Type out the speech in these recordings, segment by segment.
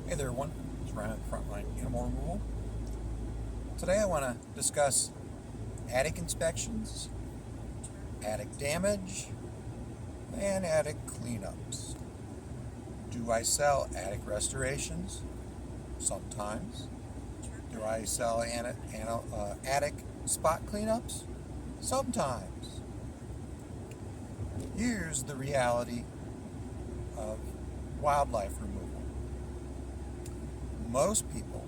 Hey there, everyone. It's Ryan at Frontline Animal Removal. Today I want to discuss attic inspections, attic damage, and attic cleanups. Do I sell attic restorations? Sometimes. Do I sell attic spot cleanups? Sometimes. Here's the reality of wildlife removal. Most people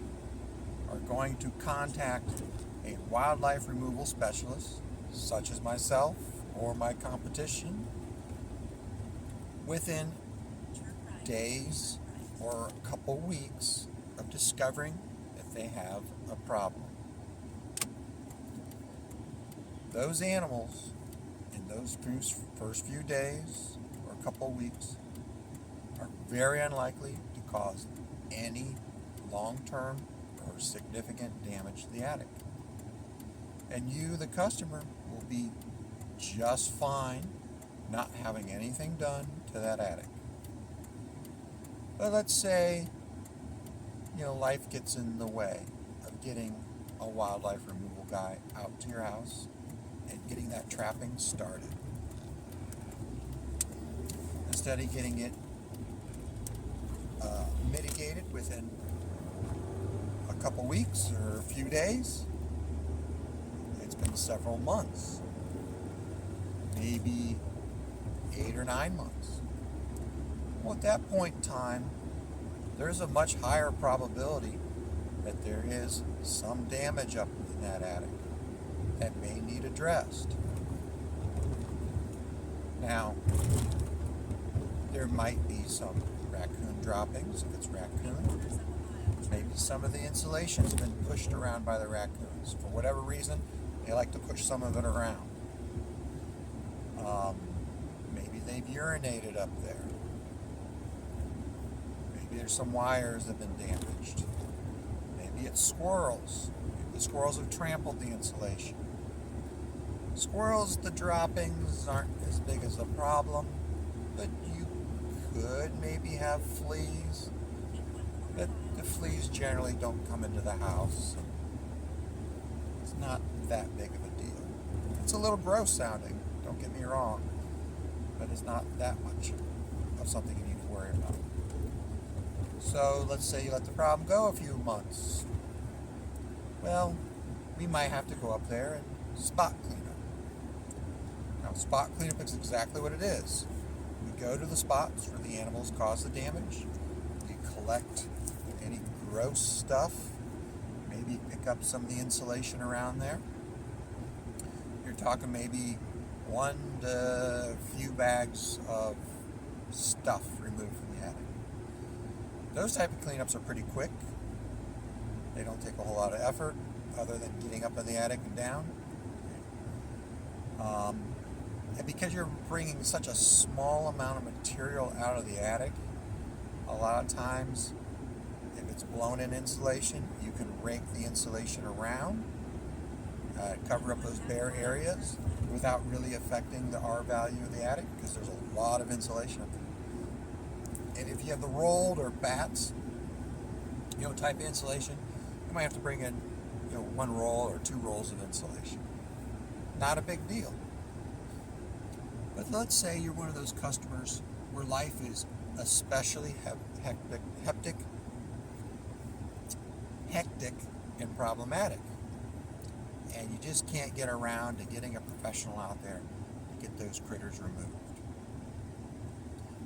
are going to contact a wildlife removal specialist, such as myself or my competition, within days or a couple weeks of discovering that they have a problem. Those animals, in those first few days or a couple weeks, are very unlikely to cause any long-term or significant damage to the attic. And you, the customer, will be just fine not having anything done to that attic. But let's say, life gets in the way of getting a wildlife removal guy out to your house and getting that trapping started. Instead of getting it mitigated within a couple weeks or a few days, it's been several months, maybe 8 or 9 months. Well, at that point in time, there's a much higher probability that there is some damage up in that attic that may need addressed. Now, there might be some raccoon droppings if it's raccoon. Maybe some of the insulation's been pushed around by the raccoons. For whatever reason, they like to push some of it around. Maybe they've urinated up there. Maybe there's some wires that have been damaged. Maybe it's squirrels. Maybe the squirrels have trampled the insulation. Squirrels, the droppings aren't as big as a problem, but you could maybe have fleas. But the fleas generally don't come into the house. It's not that big of a deal. It's a little gross sounding, don't get me wrong, but it's not that much of something you need to worry about. So let's say you let the problem go a few months. Well, we might have to go up there and spot clean up. Now, spot cleanup is exactly what it is. We go to the spots where the animals cause the damage. We collect any gross stuff. Maybe pick up some of the insulation around there. You're talking maybe 1 to a few bags of stuff removed from the attic. Those type of cleanups are pretty quick. They don't take a whole lot of effort other than getting up in the attic and down. And because you're bringing such a small amount of material out of the attic, a lot of times, if it's blown in insulation, you can rake the insulation around, cover up those bare areas without really affecting the R value of the attic because there's a lot of insulation up there. And if you have the rolled or bats, type of insulation, you might have to bring in, 1 roll or 2 rolls of insulation. Not a big deal. But let's say you're one of those customers where life is especially hectic and problematic. And you just can't get around to getting a professional out there to get those critters removed.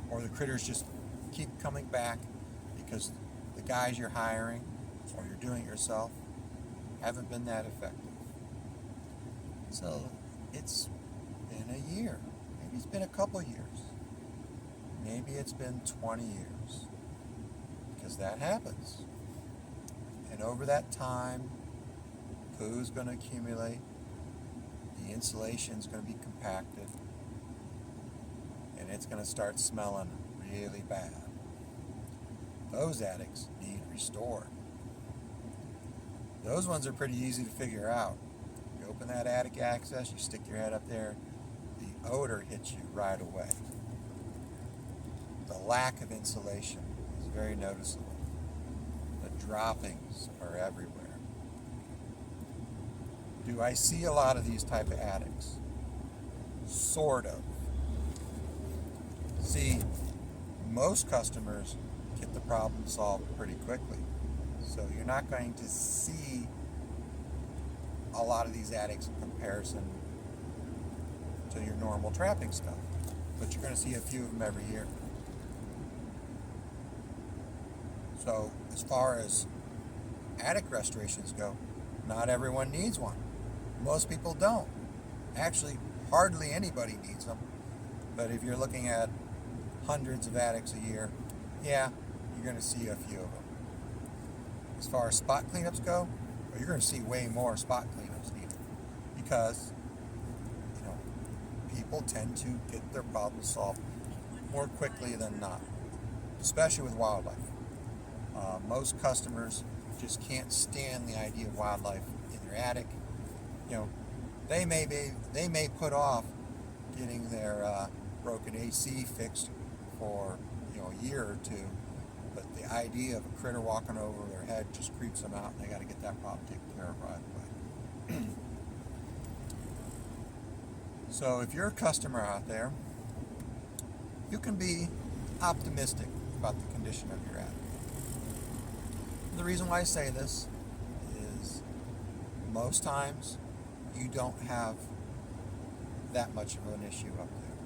Or the critters just keep coming back because the guys you're hiring or you're doing it yourself haven't been that effective. So it's been a year. Maybe it's been a couple years. Maybe it's been 20 years. Because that happens. And over that time, poo's going to accumulate. The insulation's going to be compacted. And it's going to start smelling really bad. Those attics need restored. Those ones are pretty easy to figure out. You open that attic access, you stick your head up there, the odor hits you right away. The lack of insulation is very noticeable. droppings are everywhere. Do I see a lot of these type of attics? Sort of. See, most customers get the problem solved pretty quickly. So you're not going to see a lot of these attics in comparison to your normal trapping stuff. But you're going to see a few of them every year. So as far as attic restorations go, not everyone needs one. Most people don't. Actually, hardly anybody needs them. But if you're looking at hundreds of attics a year, yeah, you're going to see a few of them. As far as spot cleanups go, well, you're going to see way more spot cleanups needed because, people tend to get their problems solved more quickly than not, especially with wildlife. Most customers just can't stand the idea of wildlife in their attic. They may put off getting their broken AC fixed for a year or two, but the idea of a critter walking over their head just creeps them out, and they got to get that problem taken care of right away. So if you're a customer out there, you can be optimistic about the condition of your attic. The reason why I say this is most times you don't have that much of an issue up there.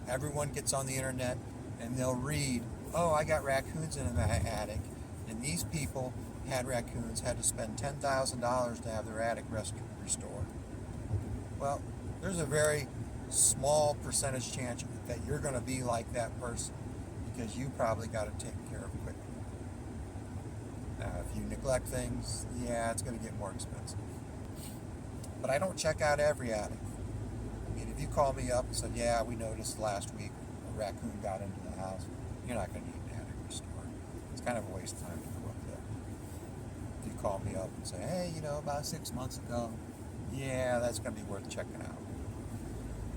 Everyone gets on the internet and they'll read, oh, I got raccoons in my attic, and these people had raccoons, had to spend $10,000 to have their attic restored. Well, there's a very small percentage chance that you're going to be like that person because you probably got it taken care of quickly. Now, if you neglect things, yeah, it's going to get more expensive. But I don't check out every attic. I mean, if you call me up and said, yeah, we noticed last week a raccoon got into the house, you're not going to need an attic restored. It's kind of a waste of time to go up there. If you call me up and say, hey, about 6 months ago, yeah, that's going to be worth checking out.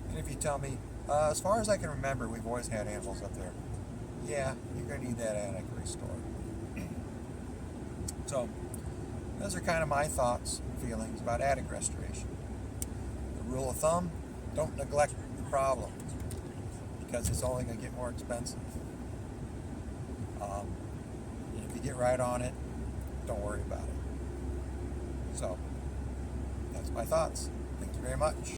And if you tell me, as far as I can remember, we've always had animals up there, yeah, you're going to need that attic restored. So, those are kind of my thoughts and feelings about attic restoration. The rule of thumb, don't neglect the problem because it's only going to get more expensive. And if you get right on it, don't worry about it. So, that's my thoughts. Thank you very much.